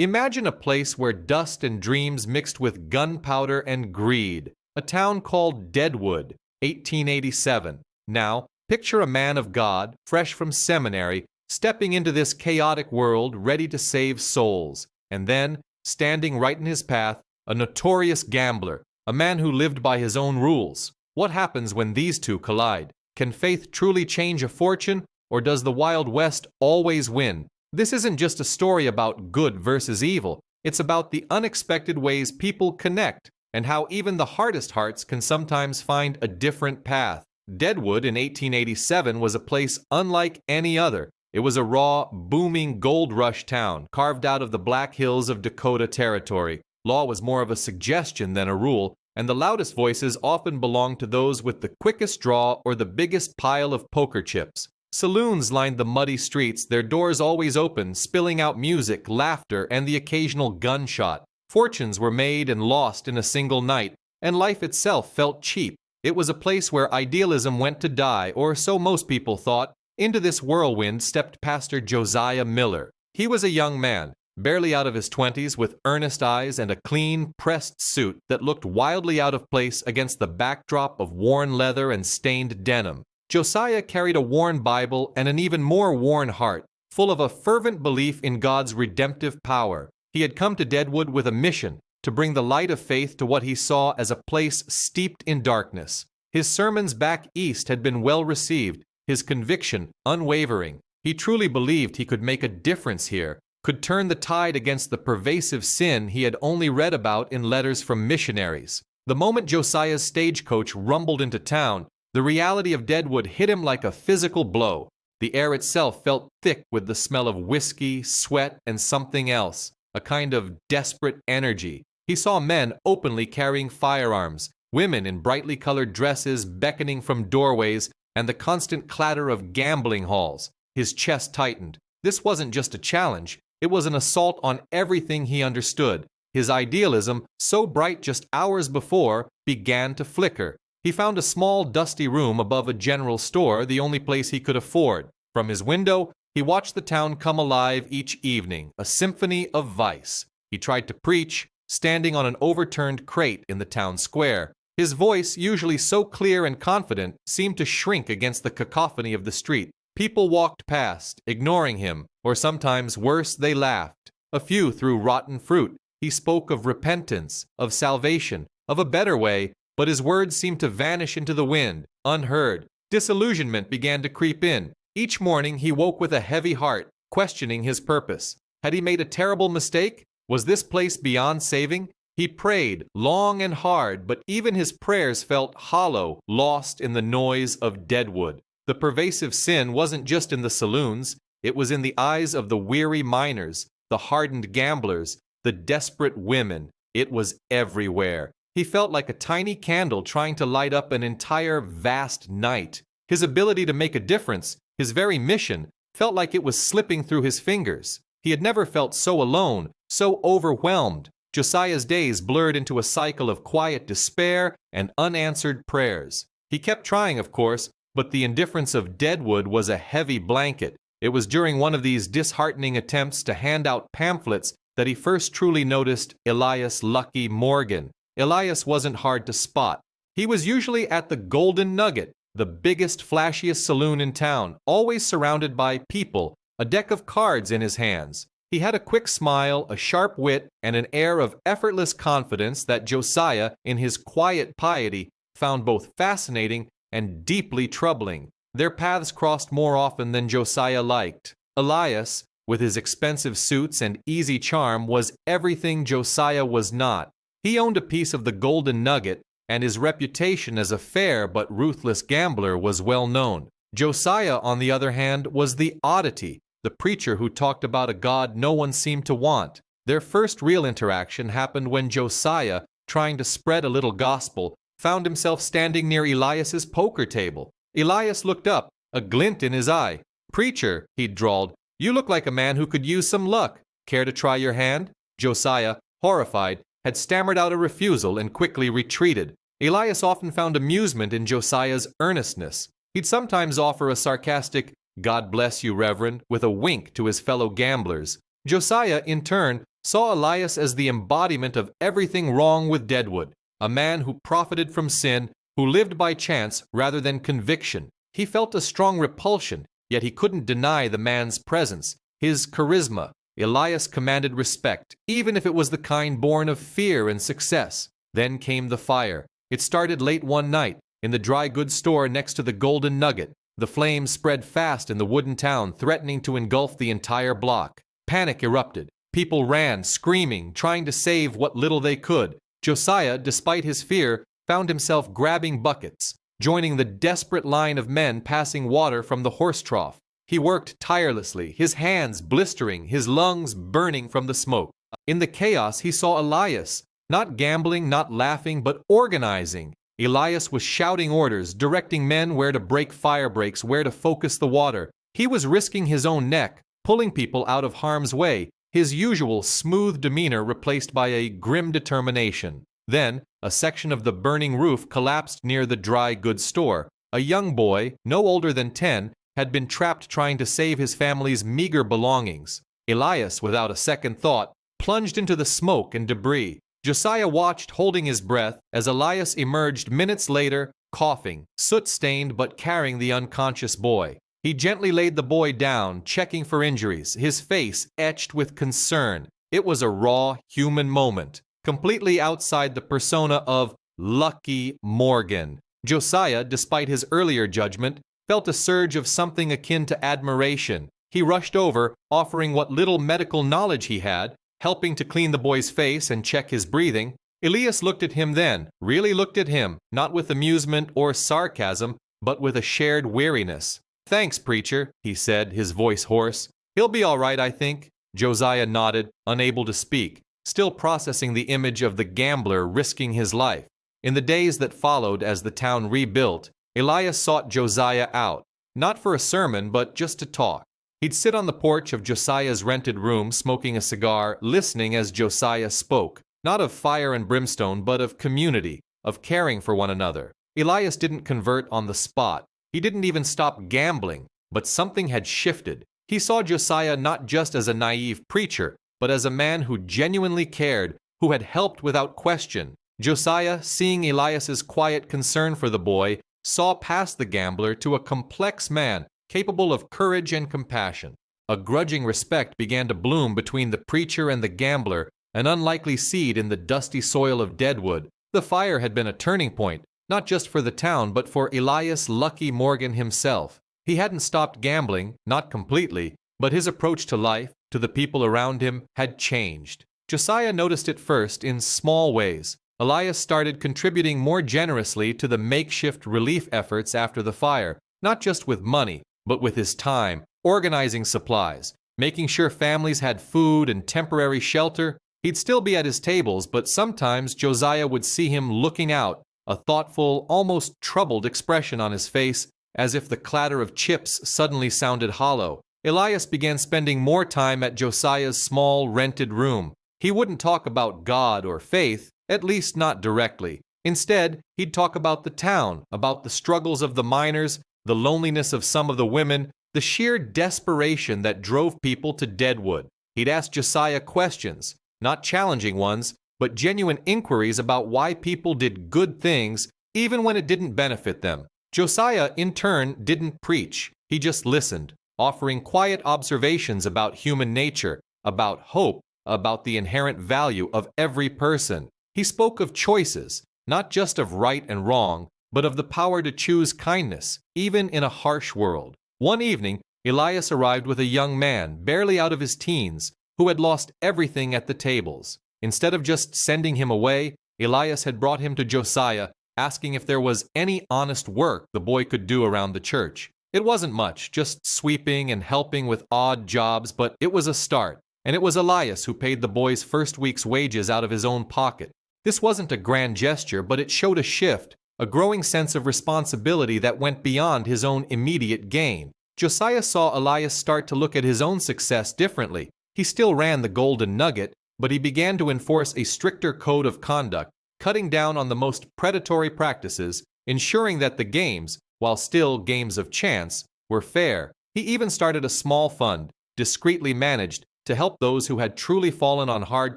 Imagine a place where dust and dreams mixed with gunpowder and greed. A town called Deadwood, 1887. Now, picture a man of God, fresh from seminary, stepping into this chaotic world ready to save souls. And then, standing right in his path, a notorious gambler, a man who lived by his own rules. What happens when these two collide? Can faith truly change a fortune, or does the Wild West always win? This isn't just a story about good versus evil. It's about the unexpected ways people connect and how even the hardest hearts can sometimes find a different path. Deadwood in 1887 was a place unlike any other. It was a raw, booming gold rush town carved out of the Black Hills of Dakota Territory. Law was more of a suggestion than a rule, and the loudest voices often belonged to those with the quickest draw or the biggest pile of poker chips. Saloons lined the muddy streets, their doors always open, spilling out music, laughter, and the occasional gunshot. Fortunes were made and lost in a single night, and life itself felt cheap. It was a place where idealism went to die, or so most people thought. Into this whirlwind stepped Pastor Josiah Miller. He was a young man, barely out of his 20s, with earnest eyes and a clean, pressed suit that looked wildly out of place against the backdrop of worn leather and stained denim. Josiah carried a worn Bible and an even more worn heart, full of a fervent belief in God's redemptive power. He had come to Deadwood with a mission, to bring the light of faith to what he saw as a place steeped in darkness. His sermons back east had been well received, his conviction unwavering. He truly believed he could make a difference here, could turn the tide against the pervasive sin he had only read about in letters from missionaries. The moment Josiah's stagecoach rumbled into town, the reality of Deadwood hit him like a physical blow. The air itself felt thick with the smell of whiskey, sweat, and something else, a kind of desperate energy. He saw men openly carrying firearms, women in brightly colored dresses beckoning from doorways, and the constant clatter of gambling halls. His chest tightened. This wasn't just a challenge, it was an assault on everything he understood. His idealism, so bright just hours before, began to flicker. He found a small, dusty room above a general store, the only place he could afford. From his window, he watched the town come alive each evening, a symphony of vice. He tried to preach, standing on an overturned crate in the town square. His voice, usually so clear and confident, seemed to shrink against the cacophony of the street. People walked past, ignoring him, or sometimes worse, they laughed. A few threw rotten fruit. He spoke of repentance, of salvation, of a better way, but his words seemed to vanish into the wind, unheard. Disillusionment began to creep in. Each morning he woke with a heavy heart, questioning his purpose. Had he made a terrible mistake? Was this place beyond saving? He prayed long and hard, but even his prayers felt hollow, lost in the noise of Deadwood. The pervasive sin wasn't just in the saloons, it was in the eyes of the weary miners, the hardened gamblers, the desperate women. It was everywhere. He felt like a tiny candle trying to light up an entire vast night. His ability to make a difference, his very mission, felt like it was slipping through his fingers. He had never felt so alone, so overwhelmed. Josiah's days blurred into a cycle of quiet despair and unanswered prayers. He kept trying, of course, but the indifference of Deadwood was a heavy blanket. It was during one of these disheartening attempts to hand out pamphlets that he first truly noticed Elias Lucky Morgan. Elias wasn't hard to spot. He was usually at the Golden Nugget, the biggest, flashiest saloon in town, always surrounded by people, a deck of cards in his hands. He had a quick smile, a sharp wit, and an air of effortless confidence that Josiah, in his quiet piety, found both fascinating and deeply troubling. Their paths crossed more often than Josiah liked. Elias, with his expensive suits and easy charm, was everything Josiah was not. He owned a piece of the Golden Nugget, and his reputation as a fair but ruthless gambler was well known. Josiah, on the other hand, was the oddity, the preacher who talked about a God no one seemed to want. Their first real interaction happened when Josiah, trying to spread a little gospel, found himself standing near Elias's poker table. Elias looked up, a glint in his eye. "Preacher," he drawled, "you look like a man who could use some luck. Care to try your hand?" Josiah, horrified, had stammered out a refusal and quickly retreated. Elias often found amusement in Josiah's earnestness. He'd sometimes offer a sarcastic, "God bless you, Reverend," with a wink to his fellow gamblers. Josiah, in turn, saw Elias as the embodiment of everything wrong with Deadwood, a man who profited from sin, who lived by chance rather than conviction. He felt a strong repulsion, yet he couldn't deny the man's presence, his charisma. Elias commanded respect, even if it was the kind born of fear and success. Then came the fire. It started late one night, in the dry goods store next to the Golden Nugget. The flames spread fast in the wooden town, threatening to engulf the entire block. Panic erupted. People ran, screaming, trying to save what little they could. Josiah, despite his fear, found himself grabbing buckets, joining the desperate line of men passing water from the horse trough. He worked tirelessly, his hands blistering, his lungs burning from the smoke. In the chaos, he saw Elias, not gambling, not laughing, but organizing. Elias was shouting orders, directing men where to break fire breaks, where to focus the water. He was risking his own neck, pulling people out of harm's way, his usual smooth demeanor replaced by a grim determination. Then, a section of the burning roof collapsed near the dry goods store. A young boy, no older than 10, had been trapped trying to save his family's meager belongings. Elias, without a second thought, plunged into the smoke and debris. Josiah watched, holding his breath, as Elias emerged minutes later, coughing, soot-stained but carrying the unconscious boy. He gently laid the boy down, checking for injuries, his face etched with concern. It was a raw, human moment, completely outside the persona of Lucky Morgan. Josiah, despite his earlier judgment, felt a surge of something akin to admiration. He rushed over, offering what little medical knowledge he had, helping to clean the boy's face and check his breathing. Elias looked at him then, really looked at him, not with amusement or sarcasm, but with a shared weariness. "Thanks, preacher," he said, his voice hoarse. "He'll be all right, I think." Josiah nodded, unable to speak, still processing the image of the gambler risking his life. In the days that followed as the town rebuilt, Elias sought Josiah out, not for a sermon, but just to talk. He'd sit on the porch of Josiah's rented room, smoking a cigar, listening as Josiah spoke, not of fire and brimstone, but of community, of caring for one another. Elias didn't convert on the spot. He didn't even stop gambling, but something had shifted. He saw Josiah not just as a naive preacher, but as a man who genuinely cared, who had helped without question. Josiah, seeing Elias's quiet concern for the boy, saw past the gambler to a complex man, capable of courage and compassion. A grudging respect began to bloom between the preacher and the gambler, an unlikely seed in the dusty soil of Deadwood. The fire had been a turning point, not just for the town, but for Elias Lucky Morgan himself. He hadn't stopped gambling, not completely, but his approach to life, to the people around him, had changed. Josiah noticed it first in small ways. Elias started contributing more generously to the makeshift relief efforts after the fire, not just with money, but with his time, organizing supplies, making sure families had food and temporary shelter. He'd still be at his tables, but sometimes Josiah would see him looking out, a thoughtful, almost troubled expression on his face, as if the clatter of chips suddenly sounded hollow. Elias began spending more time at Josiah's small rented room. He wouldn't talk about God or faith, at least not directly. Instead, he'd talk about the town, about the struggles of the miners, the loneliness of some of the women, the sheer desperation that drove people to Deadwood. He'd ask Josiah questions, not challenging ones, but genuine inquiries about why people did good things even when it didn't benefit them. Josiah, in turn, didn't preach. He just listened, offering quiet observations about human nature, about hope, about the inherent value of every person. He spoke of choices, not just of right and wrong, but of the power to choose kindness, even in a harsh world. One evening, Elias arrived with a young man, barely out of his teens, who had lost everything at the tables. Instead of just sending him away, Elias had brought him to Josiah, asking if there was any honest work the boy could do around the church. It wasn't much, just sweeping and helping with odd jobs, but it was a start, and it was Elias who paid the boy's first week's wages out of his own pocket. This wasn't a grand gesture, but it showed a shift, a growing sense of responsibility that went beyond his own immediate gain. Josiah saw Elias start to look at his own success differently. He still ran the Golden Nugget, but he began to enforce a stricter code of conduct, cutting down on the most predatory practices, ensuring that the games, while still games of chance, were fair. He even started a small fund, discreetly managed, to help those who had truly fallen on hard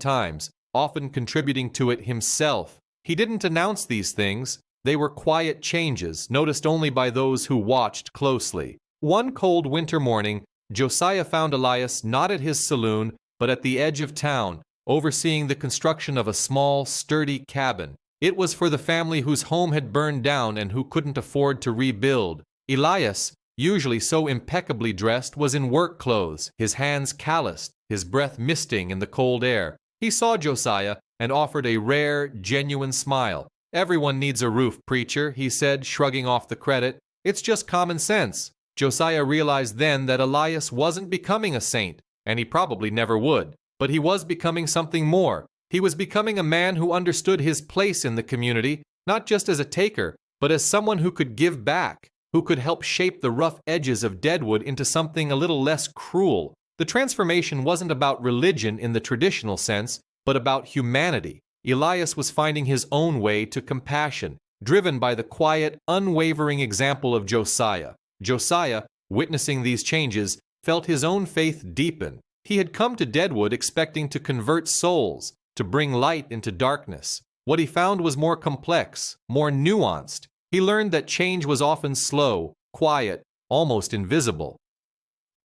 times, often contributing to it himself. He didn't announce these things. They were quiet changes, noticed only by those who watched closely. One cold winter morning, Josiah found Elias not at his saloon, but at the edge of town, overseeing the construction of a small, sturdy cabin. It was for the family whose home had burned down and who couldn't afford to rebuild. Elias, usually so impeccably dressed, was in work clothes, his hands calloused, his breath misting in the cold air. He saw Josiah and offered a rare, genuine smile. "Everyone needs a roof, preacher," he said, shrugging off the credit. "It's just common sense." Josiah realized then that Elias wasn't becoming a saint, and he probably never would. But he was becoming something more. He was becoming a man who understood his place in the community, not just as a taker, but as someone who could give back, who could help shape the rough edges of Deadwood into something a little less cruel. The transformation wasn't about religion in the traditional sense, but about humanity. Elias was finding his own way to compassion, driven by the quiet, unwavering example of Josiah. Josiah, witnessing these changes, felt his own faith deepen. He had come to Deadwood expecting to convert souls, to bring light into darkness. What he found was more complex, more nuanced. He learned that change was often slow, quiet, almost invisible.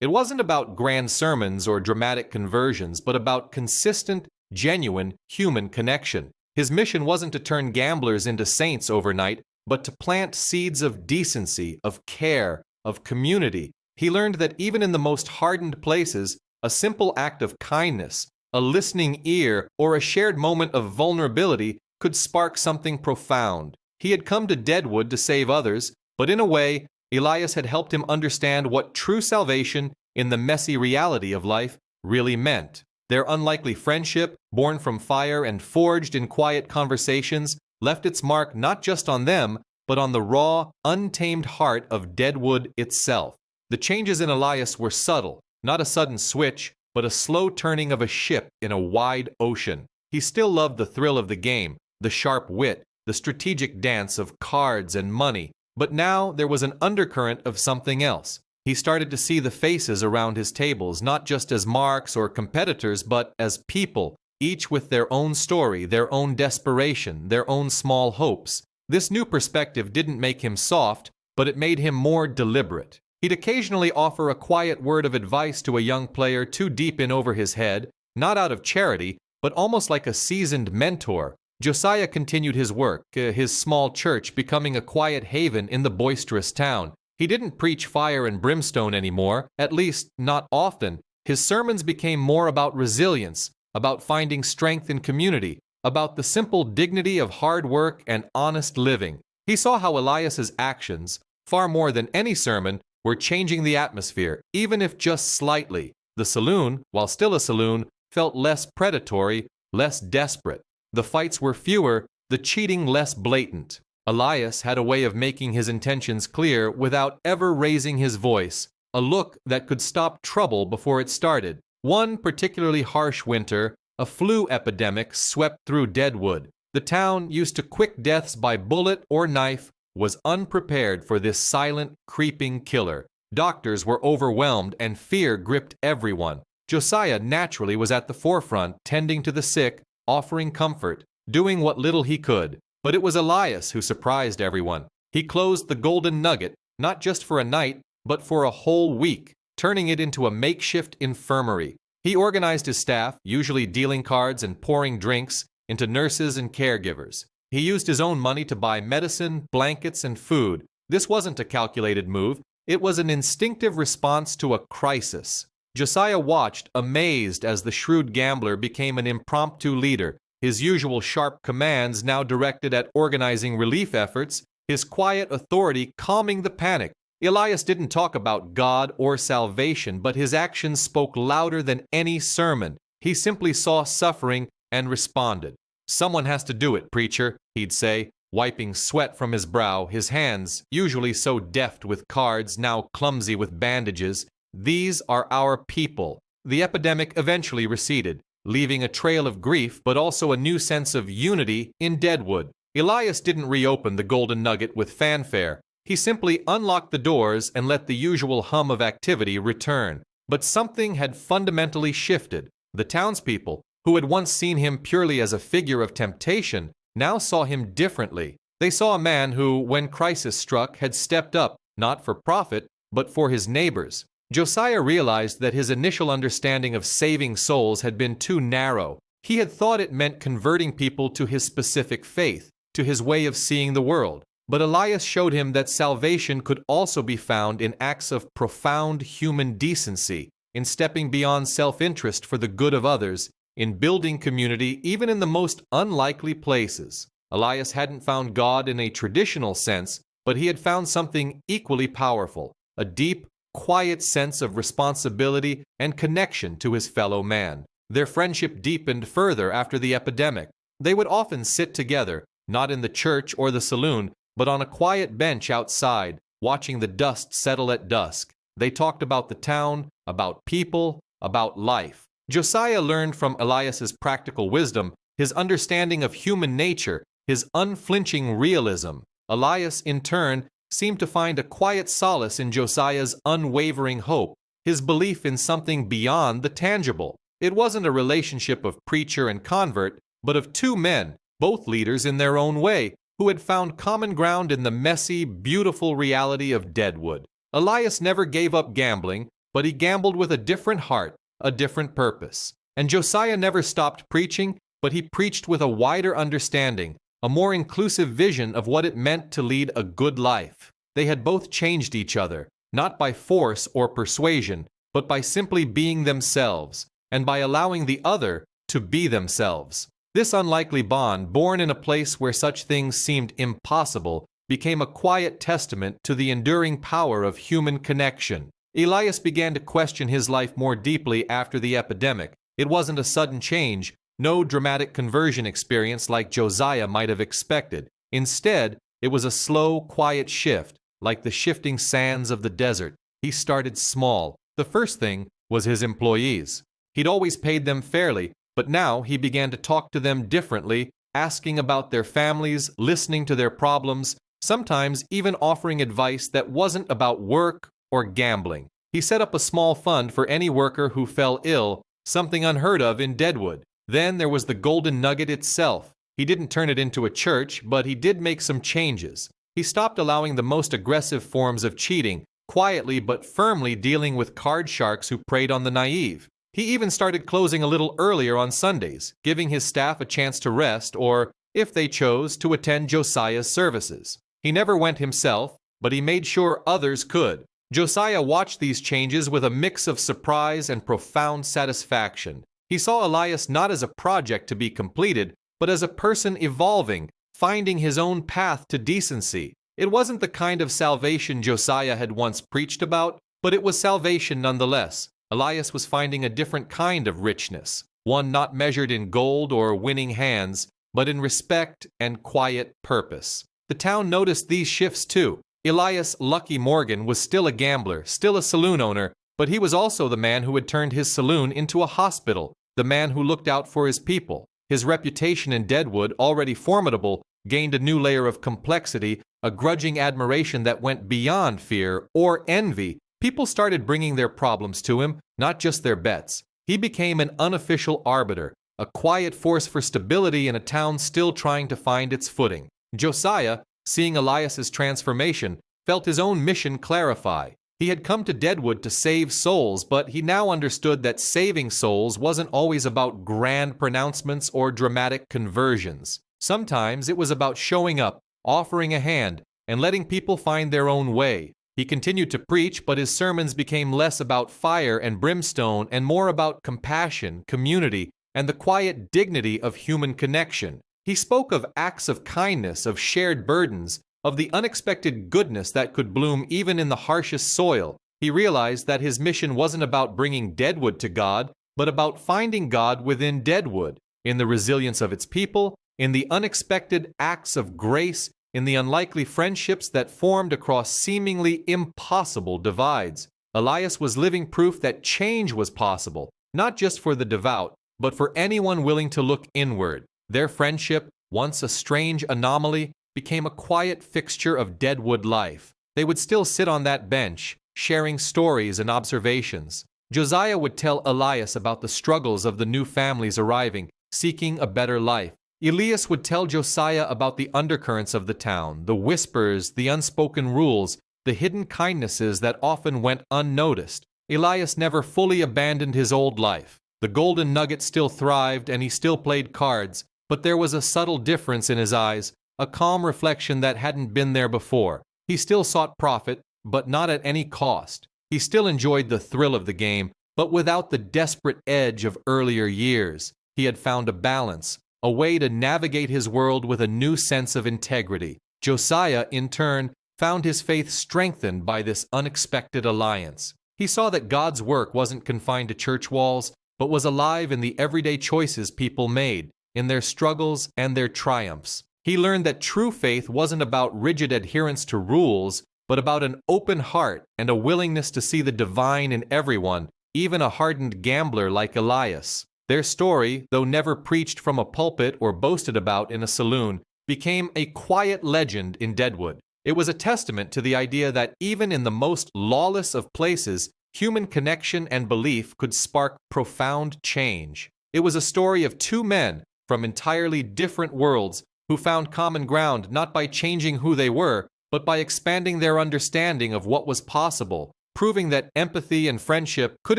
It wasn't about grand sermons or dramatic conversions, but about consistent, genuine human connection. His mission wasn't to turn gamblers into saints overnight, but to plant seeds of decency, of care, of community. He learned that even in the most hardened places, a simple act of kindness, a listening ear, or a shared moment of vulnerability could spark something profound. He had come to Deadwood to save others, but in a way, Elias had helped him understand what true salvation in the messy reality of life really meant. Their unlikely friendship, born from fire and forged in quiet conversations, left its mark not just on them, but on the raw, untamed heart of Deadwood itself. The changes in Elias were subtle, not a sudden switch, but a slow turning of a ship in a wide ocean. He still loved the thrill of the game, the sharp wit, the strategic dance of cards and money, but now there was an undercurrent of something else. He started to see the faces around his tables not just as marks or competitors, but as people, each with their own story, their own desperation, their own small hopes. This new perspective didn't make him soft, but it made him more deliberate. He'd occasionally offer a quiet word of advice to a young player too deep in over his head, not out of charity, but almost like a seasoned mentor. Josiah continued his work, his small church becoming a quiet haven in the boisterous town. He didn't preach fire and brimstone anymore, at least not often. His sermons became more about resilience, about finding strength in community, about the simple dignity of hard work and honest living. He saw how Elias's actions, far more than any sermon, were changing the atmosphere, even if just slightly. The saloon, while still a saloon, felt less predatory, less desperate. The fights were fewer, the cheating less blatant. Elias had a way of making his intentions clear without ever raising his voice, a look that could stop trouble before it started. One particularly harsh winter, a flu epidemic swept through Deadwood. The town, used to quick deaths by bullet or knife, was unprepared for this silent, creeping killer. Doctors were overwhelmed and fear gripped everyone. Josiah naturally was at the forefront, tending to the sick, offering comfort, doing what little he could. But it was Elias who surprised everyone. He closed the Golden Nugget, not just for a night, but for a whole week, turning it into a makeshift infirmary. He organized his staff, usually dealing cards and pouring drinks, into nurses and caregivers. He used his own money to buy medicine, blankets, and food. This wasn't a calculated move. It was an instinctive response to a crisis. Josiah watched, amazed, as the shrewd gambler became an impromptu leader, his usual sharp commands now directed at organizing relief efforts, his quiet authority calming the panic. Elias didn't talk about God or salvation, but his actions spoke louder than any sermon. He simply saw suffering and responded. "Someone has to do it, preacher," he'd say, wiping sweat from his brow, his hands, usually so deft with cards, now clumsy with bandages. "These are our people." The epidemic eventually receded, leaving a trail of grief but also a new sense of unity in Deadwood. Elias didn't reopen the Golden Nugget with fanfare. He simply unlocked the doors and let the usual hum of activity return. But something had fundamentally shifted. The townspeople, who had once seen him purely as a figure of temptation, now saw him differently. They saw a man who, when crisis struck, had stepped up, not for profit, but for his neighbors. Josiah realized that his initial understanding of saving souls had been too narrow. He had thought it meant converting people to his specific faith, to his way of seeing the world. But Elias showed him that salvation could also be found in acts of profound human decency, in stepping beyond self-interest for the good of others, in building community even in the most unlikely places. Elias hadn't found God in a traditional sense, but he had found something equally powerful, a deep, quiet sense of responsibility and connection to his fellow man. Their friendship deepened further after the epidemic. They would often sit together, not in the church or the saloon, but on a quiet bench outside, watching the dust settle at dusk. They talked about the town, about people, about life. Josiah learned from Elias's practical wisdom, his understanding of human nature, his unflinching realism. Elias, in turn, seemed to find a quiet solace in Josiah's unwavering hope, his belief in something beyond the tangible. It wasn't a relationship of preacher and convert, but of two men, both leaders in their own way, who had found common ground in the messy, beautiful reality of Deadwood. Elias never gave up gambling, but he gambled with a different heart, a different purpose. And Josiah never stopped preaching, but he preached with a wider understanding, a more inclusive vision of what it meant to lead a good life. They had both changed each other, not by force or persuasion, but by simply being themselves, and by allowing the other to be themselves. This unlikely bond, born in a place where such things seemed impossible, became a quiet testament to the enduring power of human connection. Elias began to question his life more deeply after the epidemic. It wasn't a sudden change, no dramatic conversion experience like Josiah might have expected. Instead, it was a slow, quiet shift, like the shifting sands of the desert. He started small. The first thing was his employees. He'd always paid them fairly, but now he began to talk to them differently, asking about their families, listening to their problems, sometimes even offering advice that wasn't about work or gambling. He set up a small fund for any worker who fell ill, something unheard of in Deadwood. Then there was the Golden Nugget itself. He didn't turn it into a church, but he did make some changes. He stopped allowing the most aggressive forms of cheating, quietly but firmly dealing with card sharks who preyed on the naive. He even started closing a little earlier on Sundays, giving his staff a chance to rest or, if they chose, to attend Josiah's services. He never went himself, but he made sure others could. Josiah watched these changes with a mix of surprise and profound satisfaction. He saw Elias not as a project to be completed, but as a person evolving, finding his own path to decency. It wasn't the kind of salvation Josiah had once preached about, but it was salvation nonetheless. Elias was finding a different kind of richness, one not measured in gold or winning hands, but in respect and quiet purpose. The town noticed these shifts too. Elias Lucky Morgan was still a gambler, still a saloon owner, but he was also the man who had turned his saloon into a hospital, the man who looked out for his people. His reputation in Deadwood, already formidable, gained a new layer of complexity, a grudging admiration that went beyond fear or envy. People started bringing their problems to him, not just their bets. He became an unofficial arbiter, a quiet force for stability in a town still trying to find its footing. Josiah, seeing Elias's transformation, felt his own mission clarify. He had come to Deadwood to save souls, but he now understood that saving souls wasn't always about grand pronouncements or dramatic conversions. Sometimes it was about showing up, offering a hand, and letting people find their own way. He continued to preach, but his sermons became less about fire and brimstone and more about compassion, community, and the quiet dignity of human connection. He spoke of acts of kindness, of shared burdens, of the unexpected goodness that could bloom even in the harshest soil. He realized that his mission wasn't about bringing Deadwood to God, but about finding God within Deadwood, in the resilience of its people, in the unexpected acts of grace, in the unlikely friendships that formed across seemingly impossible divides. Elias was living proof that change was possible, not just for the devout, but for anyone willing to look inward. Their friendship, once a strange anomaly, became a quiet fixture of Deadwood life. They would still sit on that bench, sharing stories and observations. Josiah would tell Elias about the struggles of the new families arriving, seeking a better life. Elias would tell Josiah about the undercurrents of the town, the whispers, the unspoken rules, the hidden kindnesses that often went unnoticed. Elias never fully abandoned his old life. The golden nugget still thrived and he still played cards, but there was a subtle difference in his eyes, a calm reflection that hadn't been there before. He still sought profit, but not at any cost. He still enjoyed the thrill of the game, but without the desperate edge of earlier years. He had found a balance, a way to navigate his world with a new sense of integrity. Josiah, in turn, found his faith strengthened by this unexpected alliance. He saw that God's work wasn't confined to church walls, but was alive in the everyday choices people made, in their struggles and their triumphs. He learned that true faith wasn't about rigid adherence to rules, but about an open heart and a willingness to see the divine in everyone, even a hardened gambler like Elias. Their story, though never preached from a pulpit or boasted about in a saloon, became a quiet legend in Deadwood. It was a testament to the idea that even in the most lawless of places, human connection and belief could spark profound change. It was a story of two men from entirely different worlds who found common ground not by changing who they were, but by expanding their understanding of what was possible, proving that empathy and friendship could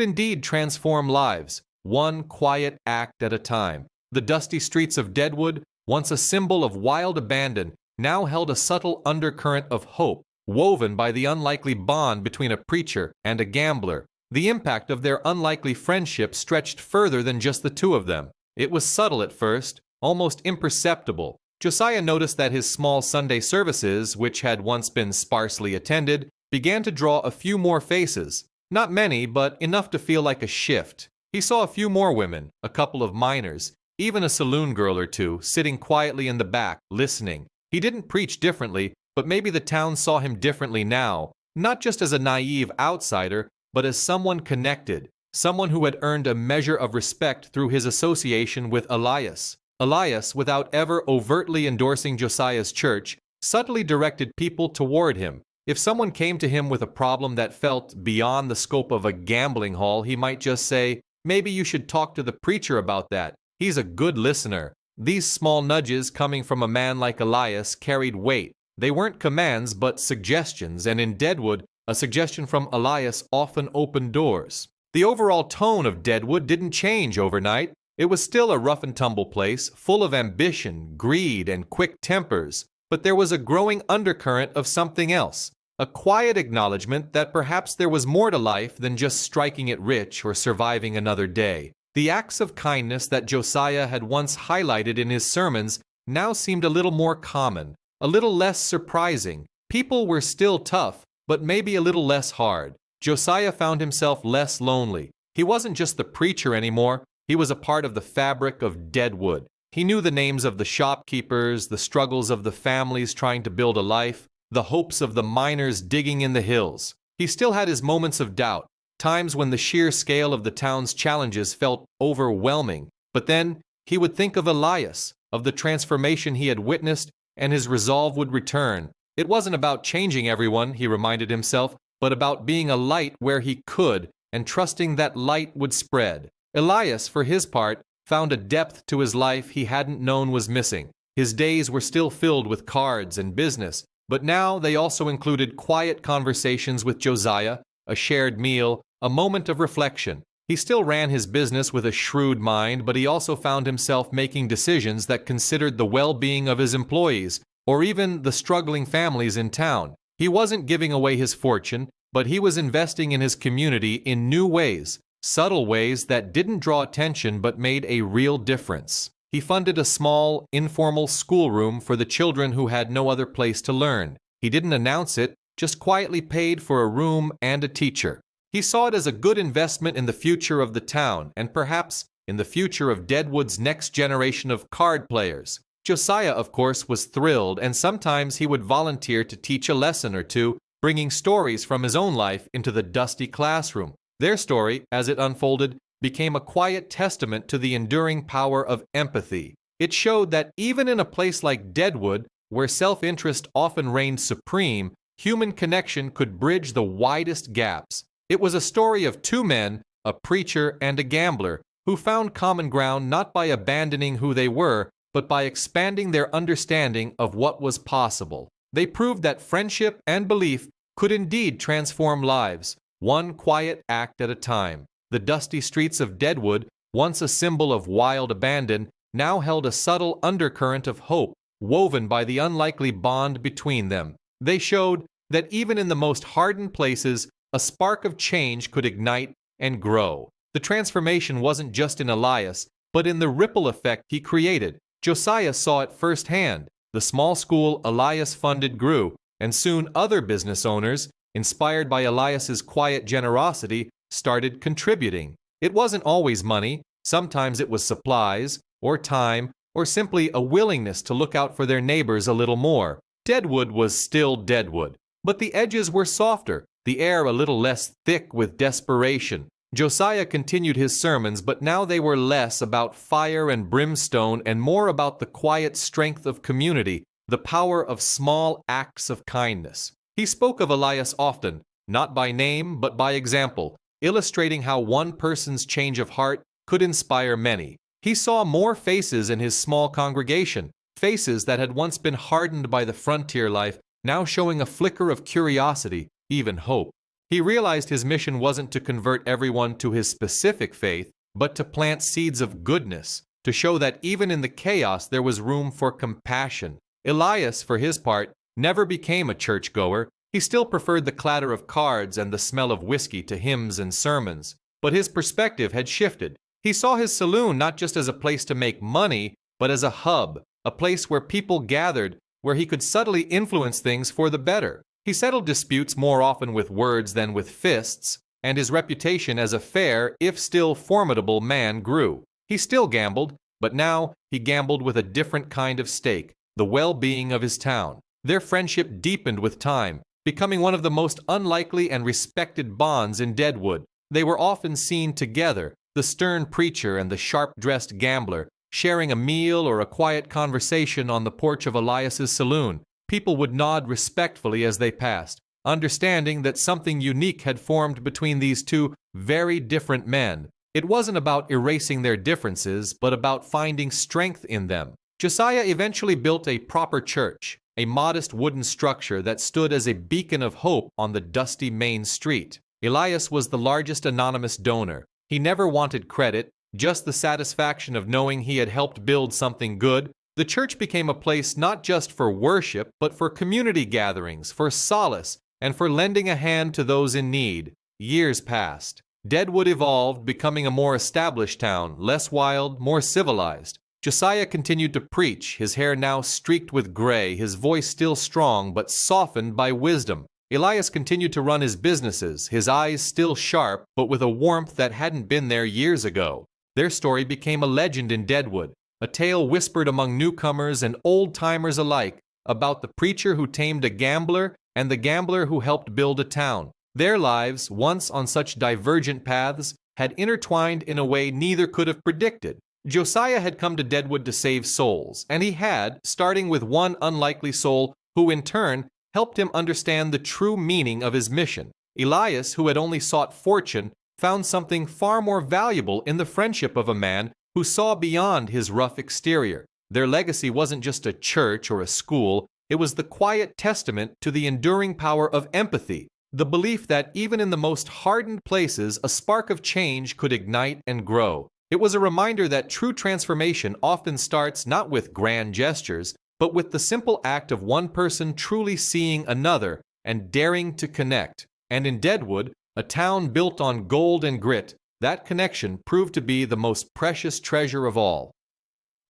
indeed transform lives, one quiet act at a time. The dusty streets of Deadwood, once a symbol of wild abandon, now held a subtle undercurrent of hope, woven by the unlikely bond between a preacher and a gambler. The impact of their unlikely friendship stretched further than just the two of them. It was subtle at first, almost imperceptible. Josiah noticed that his small Sunday services, which had once been sparsely attended, began to draw a few more faces. Not many, but enough to feel like a shift. He saw a few more women, a couple of minors, even a saloon girl or two, sitting quietly in the back, listening. He didn't preach differently, but maybe the town saw him differently now, not just as a naive outsider, but as someone connected, someone who had earned a measure of respect through his association with Elias. Elias, without ever overtly endorsing Josiah's church, subtly directed people toward him. If someone came to him with a problem that felt beyond the scope of a gambling hall, he might just say, "Maybe you should talk to the preacher about that. He's a good listener." These small nudges coming from a man like Elias carried weight. They weren't commands, but suggestions, and in Deadwood, a suggestion from Elias often opened doors. The overall tone of Deadwood didn't change overnight. It was still a rough-and-tumble place, full of ambition, greed, and quick tempers. But there was a growing undercurrent of something else, a quiet acknowledgement that perhaps there was more to life than just striking it rich or surviving another day. The acts of kindness that Josiah had once highlighted in his sermons now seemed a little more common, a little less surprising. People were still tough, but maybe a little less hard. Josiah found himself less lonely. He wasn't just the preacher anymore. He was a part of the fabric of Deadwood. He knew the names of the shopkeepers, the struggles of the families trying to build a life, the hopes of the miners digging in the hills. He still had his moments of doubt, times when the sheer scale of the town's challenges felt overwhelming. But then he would think of Elias, of the transformation he had witnessed, and his resolve would return. It wasn't about changing everyone, he reminded himself, but about being a light where he could, and trusting that light would spread. Elias, for his part, found a depth to his life he hadn't known was missing. His days were still filled with cards and business, but now they also included quiet conversations with Josiah, a shared meal, a moment of reflection. He still ran his business with a shrewd mind, but he also found himself making decisions that considered the well-being of his employees, or even the struggling families in town. He wasn't giving away his fortune, but he was investing in his community in new ways, subtle ways that didn't draw attention but made a real difference. He funded a small, informal schoolroom for the children who had no other place to learn. He didn't announce it, just quietly paid for a room and a teacher. He saw it as a good investment in the future of the town, and perhaps in the future of Deadwood's next generation of card players. Josiah, of course, was thrilled, and sometimes he would volunteer to teach a lesson or two, bringing stories from his own life into the dusty classroom. Their story, as it unfolded, became a quiet testament to the enduring power of empathy. It showed that even in a place like Deadwood, where self-interest often reigned supreme, human connection could bridge the widest gaps. It was a story of two men a preacher, and a gambler, who found common ground not by abandoning who they were, but by expanding their understanding of what was possible. They proved that friendship and belief could indeed transform lives, one quiet act at a time. The dusty streets of Deadwood, once a symbol of wild abandon, now held a subtle undercurrent of hope, woven by the unlikely bond between them. They showed that even in the most hardened places, a spark of change could ignite and grow. The transformation wasn't just in Elias, but in the ripple effect he created. Josiah saw it firsthand. The small school Elias funded grew, and soon other business owners, inspired by Elias's quiet generosity, started contributing. It wasn't always money. Sometimes it was supplies, or time, or simply a willingness to look out for their neighbors a little more. Deadwood was still Deadwood, but the edges were softer, the air a little less thick with desperation. Josiah continued his sermons, but now they were less about fire and brimstone and more about the quiet strength of community, the power of small acts of kindness. He spoke of Elias often, not by name but by example, illustrating how one person's change of heart could inspire many. He saw more faces in his small congregation, faces that had once been hardened by the frontier life, now showing a flicker of curiosity, even hope. He realized his mission wasn't to convert everyone to his specific faith, but to plant seeds of goodness, to show that even in the chaos there was room for compassion. Elias, for his part, never became a churchgoer. He still preferred the clatter of cards and the smell of whiskey to hymns and sermons. But his perspective had shifted. He saw his saloon not just as a place to make money, but as a hub, a place where people gathered, where he could subtly influence things for the better. He settled disputes more often with words than with fists, and his reputation as a fair, if still formidable man grew. He still gambled, but now he gambled with a different kind of stake, the well-being of his town. Their friendship deepened with time, becoming one of the most unlikely and respected bonds in Deadwood. They were often seen together, the stern preacher and the sharp-dressed gambler, sharing a meal or a quiet conversation on the porch of Elias's saloon. People would nod respectfully as they passed, understanding that something unique had formed between these two very different men. It wasn't about erasing their differences, but about finding strength in them. Josiah eventually built a proper church, a modest wooden structure that stood as a beacon of hope on the dusty main street. Elias was the largest anonymous donor. He never wanted credit, just the satisfaction of knowing he had helped build something good. The church became a place not just for worship, but for community gatherings, for solace, and for lending a hand to those in need. Years passed. Deadwood evolved, becoming a more established town, less wild, more civilized. Josiah continued to preach, his hair now streaked with gray, his voice still strong but softened by wisdom. Elias continued to run his businesses, his eyes still sharp, but with a warmth that hadn't been there years ago. Their story became a legend in Deadwood, a tale whispered among newcomers and old-timers alike about the preacher who tamed a gambler and the gambler who helped build a town. Their lives, once on such divergent paths, had intertwined in a way neither could have predicted. Josiah had come to Deadwood to save souls, and he had, starting with one unlikely soul who in turn helped him understand the true meaning of his mission. Elias, who had only sought fortune, found something far more valuable in the friendship of a man who saw beyond his rough exterior. Their legacy wasn't just a church or a school, it was the quiet testament to the enduring power of empathy, the belief that even in the most hardened places, a spark of change could ignite and grow. It was a reminder that true transformation often starts not with grand gestures, but with the simple act of one person truly seeing another and daring to connect. And in Deadwood, a town built on gold and grit, that connection proved to be the most precious treasure of all.